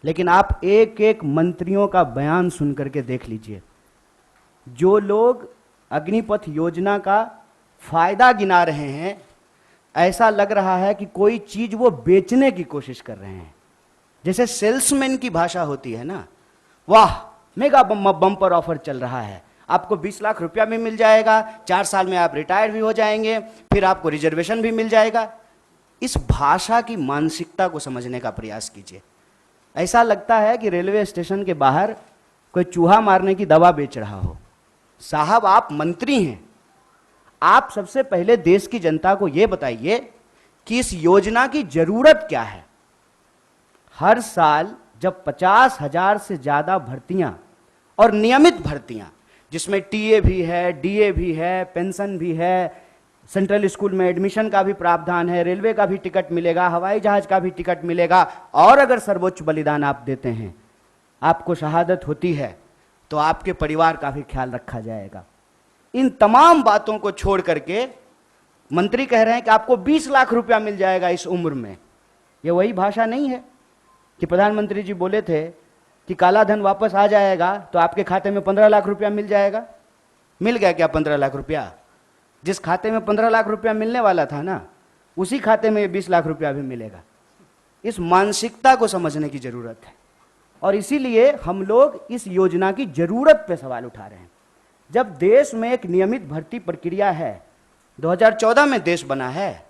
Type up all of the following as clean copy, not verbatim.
लेकिन आप एक एक मंत्रियों का बयान सुन करके देख लीजिए। जो लोग अग्निपथ योजना का फायदा गिना रहे हैं, ऐसा लग रहा है कि कोई चीज वो बेचने की कोशिश कर रहे हैं। जैसे सेल्समैन की भाषा होती है ना, वाह मेगा बम्पर ऑफर चल रहा है, आपको 20 लाख रुपया भी मिल जाएगा, 4 साल में आप रिटायर भी हो जाएंगे, फिर आपको रिजर्वेशन भी मिल जाएगा। इस भाषा की मानसिकता को समझने का प्रयास कीजिए। ऐसा लगता है कि रेलवे स्टेशन के बाहर कोई चूहा मारने की दवा बेच रहा हो। साहब, आप मंत्री हैं, आप सबसे पहले देश की जनता को यह बताइए कि इस योजना की जरूरत क्या है। हर साल जब 50,000 से ज्यादा भर्तियां और नियमित भर्तियां, जिसमें टीए भी है, डीए भी है, पेंशन भी है, सेंट्रल स्कूल में एडमिशन का भी प्रावधान है, रेलवे का भी टिकट मिलेगा, हवाई जहाज का भी टिकट मिलेगा, और अगर सर्वोच्च बलिदान आप देते हैं, आपको शहादत होती है, तो आपके परिवार का भी ख्याल रखा जाएगा। इन तमाम बातों को छोड़ करके मंत्री कह रहे हैं कि आपको 20 लाख रुपया मिल जाएगा इस उम्र में। यह वही भाषा नहीं है कि प्रधानमंत्री जी बोले थे कि काला धन वापस आ जाएगा तो आपके खाते में 15 लाख रुपया मिल जाएगा। मिल गया क्या 15 लाख रुपया? जिस खाते में 15 लाख रुपया मिलने वाला था ना, उसी खाते में 20 लाख रुपया भी मिलेगा। इस मानसिकता को समझने की जरूरत है, और इसीलिए हम लोग इस योजना की जरूरत पे सवाल उठा रहे हैं। जब देश में एक नियमित भर्ती प्रक्रिया है, 2014 में देश बना है,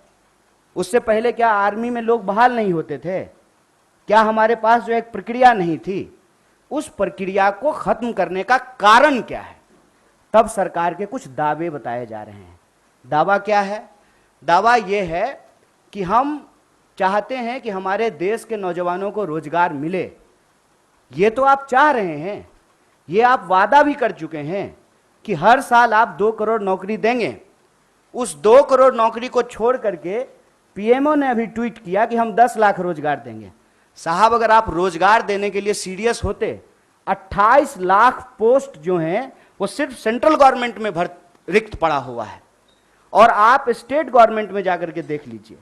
उससे पहले क्या आर्मी में लोग बहाल नहीं होते थे? क्या हमारे पास जो एक प्रक्रिया नहीं थी, उस प्रक्रिया को खत्म करने का कारण क्या है? तब सरकार के कुछ दावे बताए जा रहे हैं। दावा क्या है? दावा यह है कि हम चाहते हैं कि हमारे देश के नौजवानों को रोजगार मिले। ये तो आप चाह रहे हैं, ये आप वादा भी कर चुके हैं कि हर साल आप 2 करोड़ नौकरी देंगे। उस 2 करोड़ नौकरी को छोड़ करके पीएमओ ने अभी ट्वीट किया कि हम 10 लाख रोजगार देंगे। साहब, अगर आप रोजगार देने के लिए सीरियस होते, 28 लाख पोस्ट जो हैं वो सिर्फ सेंट्रल गवर्नमेंट में रिक्त पड़ा हुआ है, और आप स्टेट गवर्नमेंट में जाकर के देख लीजिए,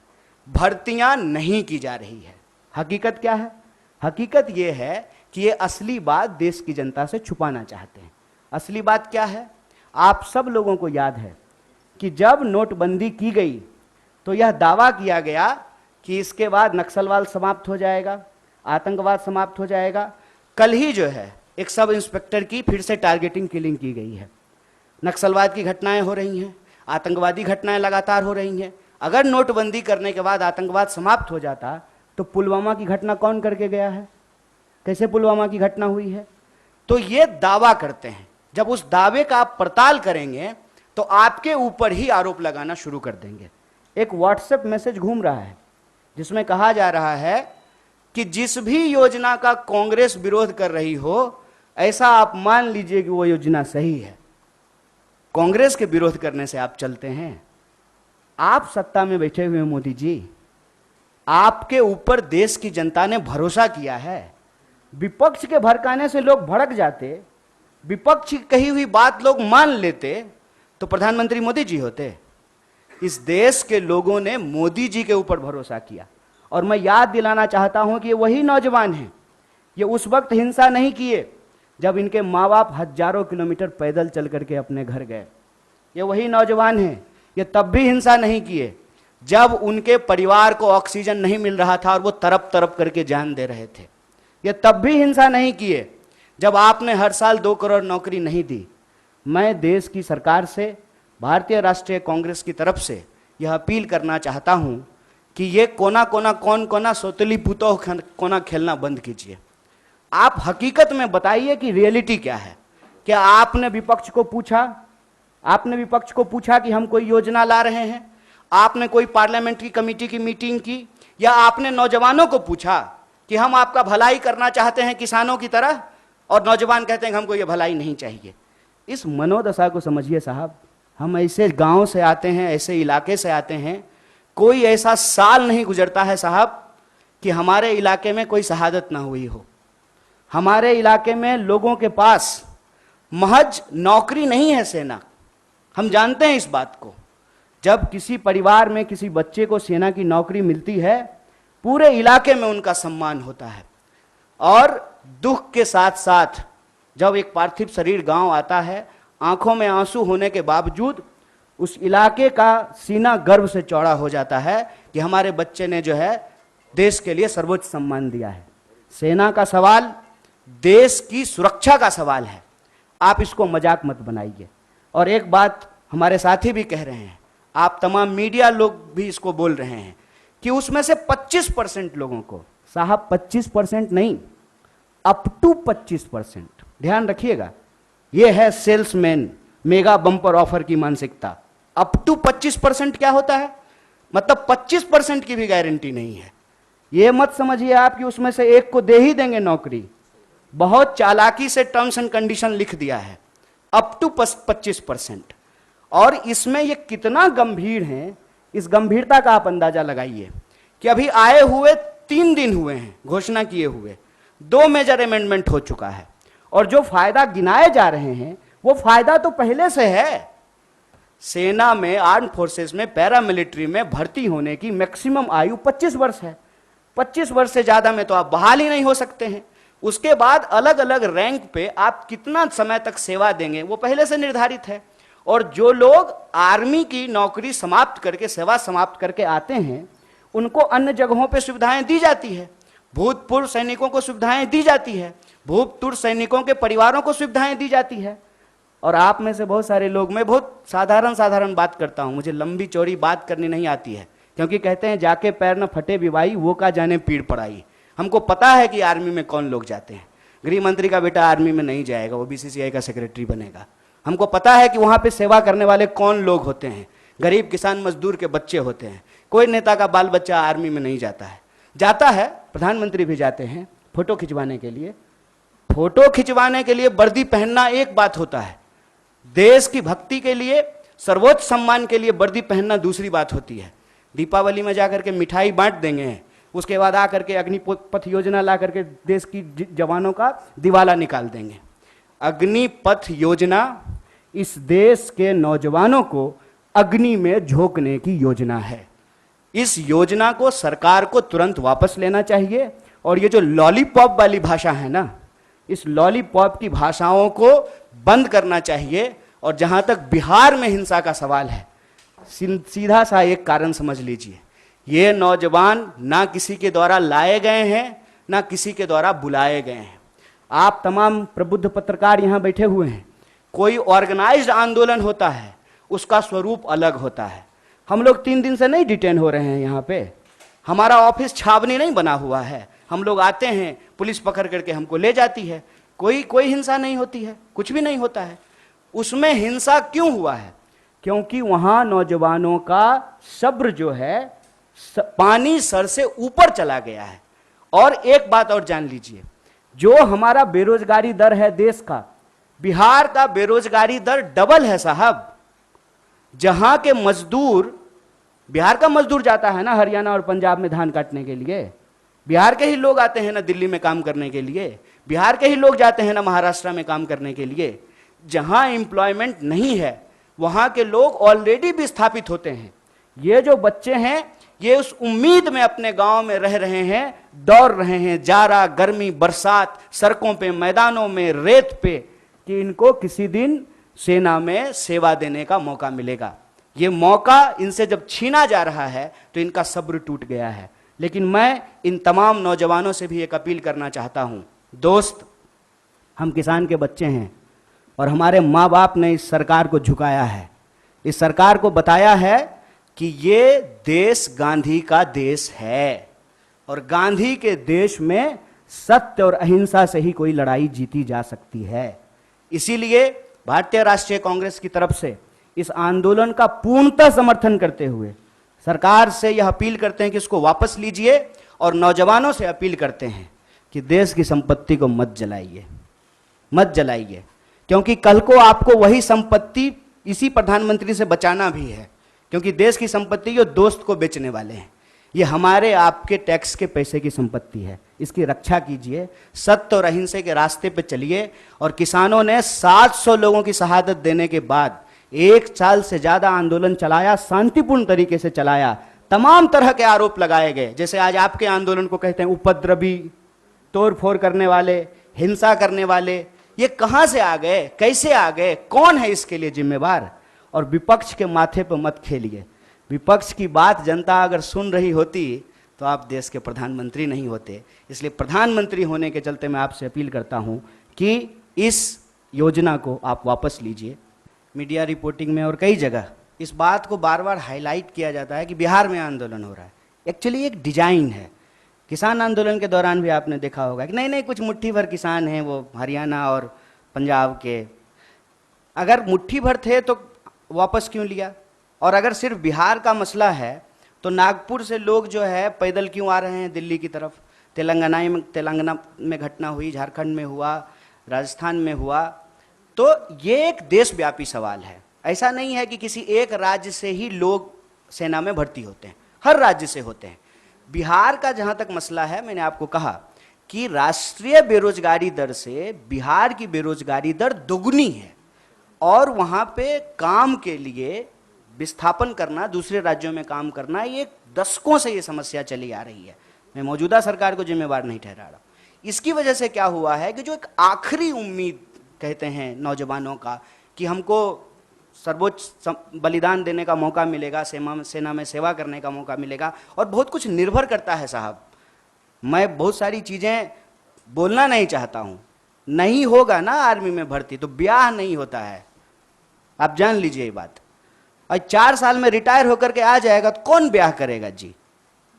भर्तियां नहीं की जा रही है। हकीकत क्या है? हकीकत यह है कि ये असली बात देश की जनता से छुपाना चाहते हैं। असली बात क्या है? आप सब लोगों को याद है कि जब नोटबंदी की गई तो यह दावा किया गया कि इसके बाद नक्सलवाद समाप्त हो जाएगा, आतंकवाद समाप्त हो जाएगा। कल ही जो है एक सब इंस्पेक्टर की फिर से टारगेटिंग किलिंग की गई है। नक्सलवाद की घटनाएं हो रही हैं, आतंकवादी घटनाएं लगातार हो रही हैं। अगर नोटबंदी करने के बाद आतंकवाद समाप्त हो जाता तो पुलवामा की घटना कौन करके गया है? कैसे पुलवामा की घटना हुई है? तो ये दावा करते हैं। जब उस दावे का आप पड़ताल करेंगे तो आपके ऊपर ही आरोप लगाना शुरू कर देंगे। एक व्हाट्सएप मैसेज घूम रहा है जिसमें कहा जा रहा है कि जिस भी योजना का कांग्रेस विरोध कर रही हो, ऐसा आप मान लीजिए कि वो योजना सही है। कांग्रेस के विरोध करने से आप चलते हैं? आप सत्ता में बैठे हुए मोदी जी, आपके ऊपर देश की जनता ने भरोसा किया है। विपक्ष के भड़काने से लोग भड़क जाते, विपक्ष की कही हुई बात लोग मान लेते, तो प्रधानमंत्री मोदी जी होते। इस देश के लोगों ने मोदी जी के ऊपर भरोसा किया, और मैं याद दिलाना चाहता हूं कि ये वही नौजवान हैं। ये उस वक्त हिंसा नहीं किए जब इनके माँ बाप हजारों किलोमीटर पैदल चल करके अपने घर गए। ये वही नौजवान हैं, ये तब भी हिंसा नहीं किए जब उनके परिवार को ऑक्सीजन नहीं मिल रहा था और वो तरप तरप करके जान दे रहे थे। ये तब भी हिंसा नहीं किए जब आपने हर साल 2 करोड़ नौकरी नहीं दी। मैं देश की सरकार से, भारतीय राष्ट्रीय कांग्रेस की तरफ से यह अपील करना चाहता हूं कि ये कोना कोना कौन कोना सोतली पुतो कोना खेलना बंद कीजिए। आप हकीकत में बताइए कि रियलिटी क्या है। क्या आपने विपक्ष को पूछा? आपने विपक्ष को पूछा कि हम कोई योजना ला रहे हैं? आपने कोई पार्लियामेंट्री कमेटी की मीटिंग की? या आपने नौजवानों को पूछा कि हम आपका भलाई करना चाहते हैं किसानों की तरह, और नौजवान कहते हैं कि हमको ये भलाई नहीं चाहिए? इस मनोदशा को समझिए साहब। हम ऐसे गांव से आते हैं, ऐसे इलाके से आते हैं, कोई ऐसा साल नहीं गुजरता है साहब कि हमारे इलाके में कोई शहादत ना हुई हो। हमारे इलाके में लोगों के पास महज नौकरी नहीं है सेना, हम जानते हैं इस बात को। जब किसी परिवार में किसी बच्चे को सेना की नौकरी मिलती है, पूरे इलाके में उनका सम्मान होता है। और दुख के साथ साथ जब एक पार्थिव शरीर गांव आता है, आंखों में आंसू होने के बावजूद उस इलाके का सीना गर्व से चौड़ा हो जाता है कि हमारे बच्चे ने जो है देश के लिए सर्वोच्च सम्मान दिया है। सेना का सवाल देश की सुरक्षा का सवाल है, आप इसको मजाक मत बनाइए। और एक बात हमारे साथी भी कह रहे हैं, आप तमाम मीडिया लोग भी इसको बोल रहे हैं कि उसमें से 25% लोगों को, साहब 25% नहीं, अप टू 25%, ध्यान रखिएगा, यह है सेल्समैन मेगा बम्पर ऑफर की मानसिकता। अप टू 25% क्या होता है, मतलब 25% की भी गारंटी नहीं है। यह मत समझिए आप कि उसमें से एक को दे ही देंगे नौकरी, बहुत चालाकी से टर्म्स एंड कंडीशन लिख दिया है, अप टू 25%। और इसमें यह कितना गंभीर है, इस गंभीरता का आप अंदाजा लगाइए कि अभी आए हुए 3 दिन हुए हैं घोषणा किए हुए, 2 मेजर अमेंडमेंट हो चुका है, और जो फायदा गिनाए जा रहे हैं वो फायदा तो पहले से है। सेना में, आर्म फोर्सेस में, पैरामिलिट्री में भर्ती होने की मैक्सिमम आयु 25 वर्ष है। 25 वर्ष से ज्यादा में तो आप बहाल ही नहीं हो सकते हैं। उसके बाद अलग अलग रैंक पे आप कितना समय तक सेवा देंगे वो पहले से निर्धारित है। और जो लोग आर्मी की नौकरी समाप्त करके, सेवा समाप्त करके आते हैं, उनको अन्य जगहों पे सुविधाएं दी जाती है। भूतपूर्व सैनिकों को सुविधाएं दी जाती है, भूतपूर्व सैनिकों के परिवारों को सुविधाएं दी जाती है। और आप में से बहुत सारे लोग, मैं बहुत साधारण बात करता हूं, मुझे लंबी चौड़ी बात करनी नहीं आती है, क्योंकि कहते हैं जाके पैर न फटे विवाई, वो का जाने पीड़ पड़ाई। हमको पता है कि आर्मी में कौन लोग जाते हैं। गृह मंत्री का बेटा आर्मी में नहीं जाएगा, वो बीसीसीआई का सेक्रेटरी बनेगा। हमको पता है कि वहां पे सेवा करने वाले कौन लोग होते हैं, गरीब किसान मजदूर के बच्चे होते हैं। कोई नेता का बाल बच्चा आर्मी में नहीं जाता है। जाता है, प्रधानमंत्री भी जाते हैं फोटो खिंचवाने के लिए। फोटो खिंचवाने के लिए वर्दी पहनना एक बात होता है, देश की भक्ति के लिए, सर्वोच्च सम्मान के लिए वर्दी पहनना दूसरी बात होती है। दीपावली में जाकर के मिठाई बांट देंगे, उसके बाद आकर के अग्निपथ योजना ला करके देश की जवानों का दिवाला निकाल देंगे। अग्निपथ योजना इस देश के नौजवानों को अग्नि में झोंकने की योजना है। इस योजना को सरकार को तुरंत वापस लेना चाहिए। और ये जो लॉलीपॉप वाली भाषा है ना, इस लॉलीपॉप की भाषाओं को बंद करना चाहिए। और जहां तक बिहार में हिंसा का सवाल है, सीधा सा एक कारण समझ लीजिए, ये नौजवान ना किसी के द्वारा लाए गए हैं, ना किसी के द्वारा बुलाए गए हैं। आप तमाम प्रबुद्ध पत्रकार यहां बैठे हुए हैं, कोई ऑर्गेनाइज्ड आंदोलन होता है, उसका स्वरूप अलग होता है। हम लोग 3 दिन से नहीं डिटेन हो रहे हैं यहाँ पे, हमारा ऑफिस छावनी नहीं बना हुआ है। हम लोग आते हैं, पुलिस पकड़ करके हमको ले जाती है, कोई हिंसा नहीं होती है, कुछ भी नहीं होता है। उसमें हिंसा क्यों हुआ है? क्योंकि वहां नौजवानों का सब्र जो है पानी सर से ऊपर चला गया है। और एक बात और जान लीजिए, जो हमारा बेरोजगारी दर है देश का, बिहार का बेरोजगारी दर डबल है साहब। जहां के मजदूर, बिहार का मजदूर जाता है ना हरियाणा और पंजाब में धान काटने के लिए, बिहार के ही लोग आते हैं ना दिल्ली में काम करने के लिए, बिहार के ही लोग जाते हैं ना महाराष्ट्र में काम करने के लिए। जहां एम्प्लॉयमेंट नहीं है वहां के लोग ऑलरेडी विस्थापित होते हैं। ये जो बच्चे हैं ये उस उम्मीद में अपने गांव में रह रहे हैं, दौड़ रहे हैं जाड़ा गर्मी बरसात, सड़कों पे, मैदानों में, रेत पे, कि इनको किसी दिन सेना में सेवा देने का मौका मिलेगा। ये मौका इनसे जब छीना जा रहा है तो इनका सब्र टूट गया है। लेकिन मैं इन तमाम नौजवानों से भी एक अपील करना चाहता हूं, दोस्त, हम किसान के बच्चे हैं और हमारे माँ बाप ने इस सरकार को झुकाया है, इस सरकार को बताया है कि ये देश गांधी का देश है और गांधी के देश में सत्य और अहिंसा से ही कोई लड़ाई जीती जा सकती है। इसीलिए भारतीय राष्ट्रीय कांग्रेस की तरफ से इस आंदोलन का पूर्णतः समर्थन करते हुए सरकार से यह अपील करते हैं कि इसको वापस लीजिए और नौजवानों से अपील करते हैं कि देश की संपत्ति को मत जलाइए, मत जलाइए, क्योंकि कल को आपको वही संपत्ति इसी प्रधानमंत्री से बचाना भी है। क्योंकि देश की संपत्ति ये दोस्त को बेचने वाले हैं, ये हमारे आपके टैक्स के पैसे की संपत्ति है, इसकी रक्षा कीजिए, सत्य और अहिंसा के रास्ते पे चलिए। और किसानों ने 700 लोगों की शहादत देने के बाद 1 साल से ज्यादा आंदोलन चलाया, शांतिपूर्ण तरीके से चलाया, तमाम तरह के आरोप लगाए गए, जैसे आज आपके आंदोलन को कहते हैं उपद्रवी, तोड़ फोड़ करने वाले, हिंसा करने वाले, ये कहां से आ गए, कैसे आ गए, कौन है इसके लिए जिम्मेवार? और विपक्ष के माथे पर मत खेलिए। विपक्ष की बात जनता अगर सुन रही होती तो आप देश के प्रधानमंत्री नहीं होते। इसलिए प्रधानमंत्री होने के चलते मैं आपसे अपील करता हूं कि इस योजना को आप वापस लीजिए। मीडिया रिपोर्टिंग में और कई जगह इस बात को बार बार हाईलाइट किया जाता है कि बिहार में आंदोलन हो रहा है। एक्चुअली एक डिजाइन है। किसान आंदोलन के दौरान भी आपने देखा होगा कि नहीं नहीं कुछ मुट्ठी भर किसान हैं वो हरियाणा और पंजाब के। अगर मुट्ठी भर थे तो वापस क्यों लिया? और अगर सिर्फ बिहार का मसला है तो नागपुर से लोग जो है पैदल क्यों आ रहे हैं दिल्ली की तरफ? तेलंगाना में घटना हुई, झारखंड में हुआ, राजस्थान में हुआ। तो ये एक देशव्यापी सवाल है। ऐसा नहीं है कि किसी एक राज्य से ही लोग सेना में भर्ती होते हैं, हर राज्य से होते हैं। बिहार का जहां तक मसला है, मैंने आपको कहा कि राष्ट्रीय बेरोजगारी दर से बिहार की बेरोजगारी दर दोगुनी है और वहां पे काम के लिए विस्थापन करना, दूसरे राज्यों में काम करना, ये दशकों से ये समस्या चली आ रही है। मैं मौजूदा सरकार को जिम्मेवार नहीं ठहरा रहा। इसकी वजह से क्या हुआ है कि जो एक आखिरी उम्मीद कहते हैं नौजवानों का कि हमको सर्वोच्च बलिदान देने का मौका मिलेगा, सेना में सेवा करने का मौका मिलेगा, और बहुत कुछ निर्भर करता है साहब। मैं बहुत सारी चीज़ें बोलना नहीं चाहता हूँ। नहीं होगा ना आर्मी में भर्ती तो ब्याह नहीं होता है, आप जान लीजिए ये बात। और 4 साल में रिटायर होकर के आ जाएगा तो कौन ब्याह करेगा जी?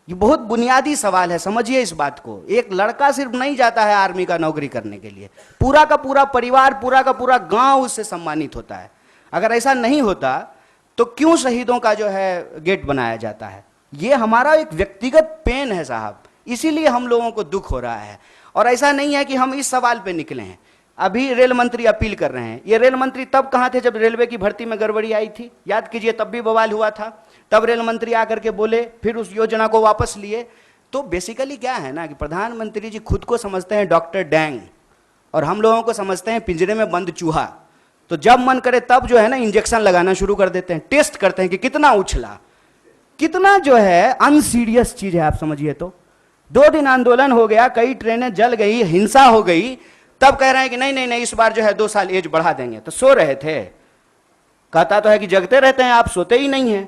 ये बहुत बुनियादी सवाल है, समझिए इस बात को। एक लड़का सिर्फ नहीं जाता है आर्मी का नौकरी करने के लिए, पूरा का पूरा परिवार, पूरा का पूरा गांव उससे सम्मानित होता है। अगर ऐसा नहीं होता तो क्यों शहीदों का जो है गेट बनाया जाता है? ये हमारा एक व्यक्तिगत पेन है साहब, इसीलिए हम लोगों को दुख हो रहा है। और ऐसा नहीं है कि हम इस सवाल पे निकले हैं। अभी रेल मंत्री अपील कर रहे हैं। ये रेल मंत्री तब कहां थे जब रेलवे की भर्ती में गड़बड़ी आई थी? याद कीजिए, तब भी बवाल हुआ था। तब रेल मंत्री आकर के बोले, फिर उस योजना को वापस लिए। तो बेसिकली क्या है ना कि प्रधानमंत्री जी खुद को समझते हैं डॉक्टर डैंग और हम लोगों को समझते हैं पिंजरे में बंद चूहा। तो जब मन करे तब जो है ना इंजेक्शन लगाना शुरू कर देते हैं, टेस्ट करते हैं कि कितना उछला, कितना जो है अनसीरियस चीज है। आप समझिए तो 2 दिन आंदोलन हो गया, कई ट्रेनें जल गई, हिंसा हो गई, तब कह रहे हैं कि नहीं नहीं नहीं इस बार जो है 2 साल एज बढ़ा देंगे। तो सो रहे थे? कहता तो है कि जगते रहते हैं आप, सोते ही नहीं हैं।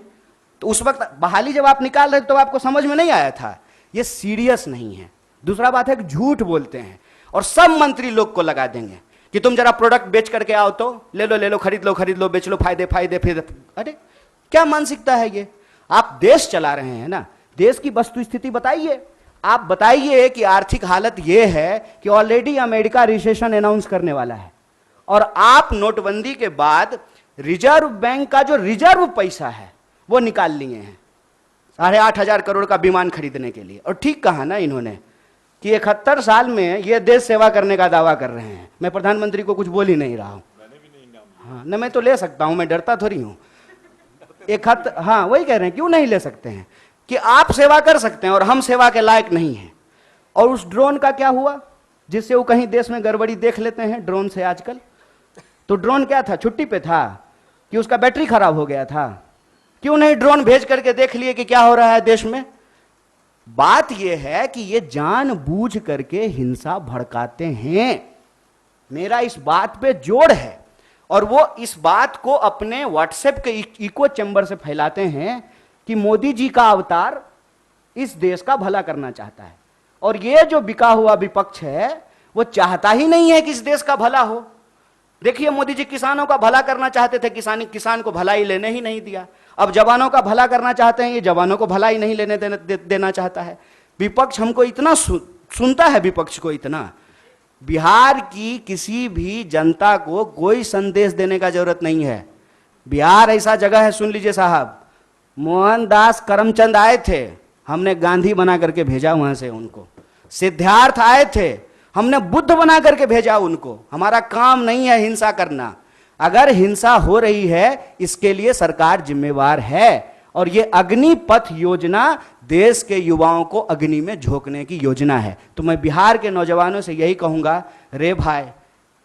तो उस वक्त बहाली जब आप निकाल रहे थे तो आपको समझ में नहीं आया था? ये सीरियस नहीं है। दूसरा बात है कि झूठ बोलते हैं और सब मंत्री लोग को लगा देंगे कि तुम जरा प्रोडक्ट बेच करके आओ तो ले लो, खरीद लो, बेच लो, फायदे फिर। अरे क्या मानसिकता है ये? आप देश चला रहे हैं ना, देश की वस्तु स्थिति बताइए। आप बताइए कि आर्थिक हालत यह है कि ऑलरेडी अमेरिका रिसेशन अनाउंस करने वाला है और आप नोटबंदी के बाद रिजर्व बैंक का जो रिजर्व पैसा है वो निकाल लिए हैं 8,500 करोड़ का विमान खरीदने के लिए। और ठीक कहा ना इन्होंने कि 71 साल में ये देश सेवा करने का दावा कर रहे हैं। मैं प्रधानमंत्री को कुछ बोल ही नहीं रहा हूं। हाँ न, मैं तो ले सकता हूं, मैं डरता थोड़ी हूं। हाँ वही कह रहे हैं, क्यों नहीं ले सकते हैं कि आप सेवा कर सकते हैं और हम सेवा के लायक नहीं हैं। और उस ड्रोन का क्या हुआ जिससे वो कहीं देश में गड़बड़ी देख लेते हैं ड्रोन से आजकल? तो ड्रोन क्या था? छुट्टी पे था कि उसका बैटरी खराब हो गया था? क्यों नहीं ड्रोन भेज करके देख लिए कि क्या हो रहा है देश में? बात यह है कि ये जानबूझ करके हिंसा भड़काते हैं। मेरा इस बात पे जोड़ है और वो इस बात को अपने व्हाट्सएप के इको चैम्बर से फैलाते हैं कि मोदी जी का अवतार इस देश का भला करना चाहता है। और ये जो बिका हुआ विपक्ष है वो चाहता ही नहीं है कि इस देश का भला हो। देखिए मोदी जी किसानों का भला करना चाहते थे, किसान को भलाई लेने ही नहीं दिया। अब जवानों का भला करना चाहते हैं, ये जवानों को भलाई नहीं लेने देना चाहता है। विपक्ष हमको इतना सुनता है, विपक्ष को इतना। बिहार की किसी भी जनता को कोई संदेश देने का जरूरत नहीं है। बिहार ऐसा जगह है, सुन लीजिए साहब, मोहनदास करमचंद आए थे, हमने गांधी बना करके भेजा वहां से उनको। सिद्धार्थ आए थे, हमने बुद्ध बना करके भेजा उनको। हमारा काम नहीं है हिंसा करना। अगर हिंसा हो रही है इसके लिए सरकार जिम्मेवार है। और ये अग्निपथ योजना देश के युवाओं को अग्नि में झोंकने की योजना है। तो मैं बिहार के नौजवानों से यही कहूंगा, रे भाई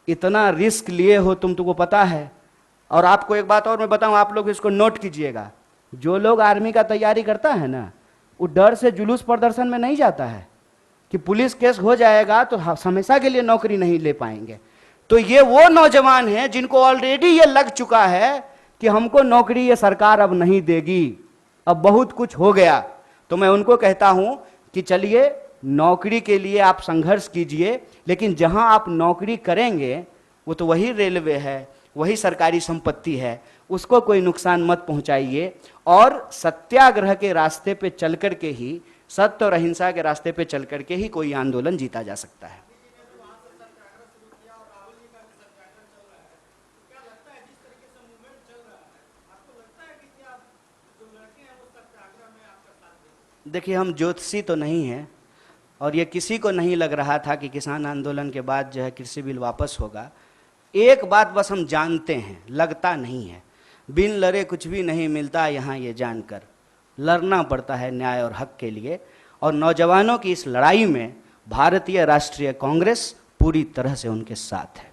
इतना रिस्क लिए हो तुमको पता है। और आपको एक बात और मैं बताऊं, आप लोग इसको नोट कीजिएगा, जो लोग आर्मी का तैयारी करता है ना वो डर से जुलूस प्रदर्शन में नहीं जाता है। कि पुलिस केस हो जाएगा तो हमेशा के लिए नौकरी नहीं ले पाएंगे। तो ये वो नौजवान हैं जिनको ऑलरेडी ये लग चुका है कि हमको नौकरी ये सरकार अब नहीं देगी, अब बहुत कुछ हो गया। तो मैं उनको कहता हूं कि चलिए नौकरी के लिए आप संघर्ष कीजिए, लेकिन जहां आप नौकरी करेंगे वो तो वही रेलवे है, वही सरकारी संपत्ति है, उसको कोई नुकसान मत पहुंचाइए। और सत्याग्रह के रास्ते पे चल करके ही, सत्य और अहिंसा के रास्ते पे चल करके ही कोई आंदोलन जीता जा सकता है। देखिए, हम ज्योतिषी तो नहीं हैं और ये किसी को नहीं लग रहा था कि किसान आंदोलन के बाद जो है कृषि बिल वापस होगा। एक बात बस हम जानते हैं, लगता नहीं है, बिन लड़े कुछ भी नहीं मिलता यहाँ, ये जानकर लड़ना पड़ता है न्याय और हक के लिए। और नौजवानों की इस लड़ाई में भारतीय राष्ट्रीय कांग्रेस पूरी तरह से उनके साथ है।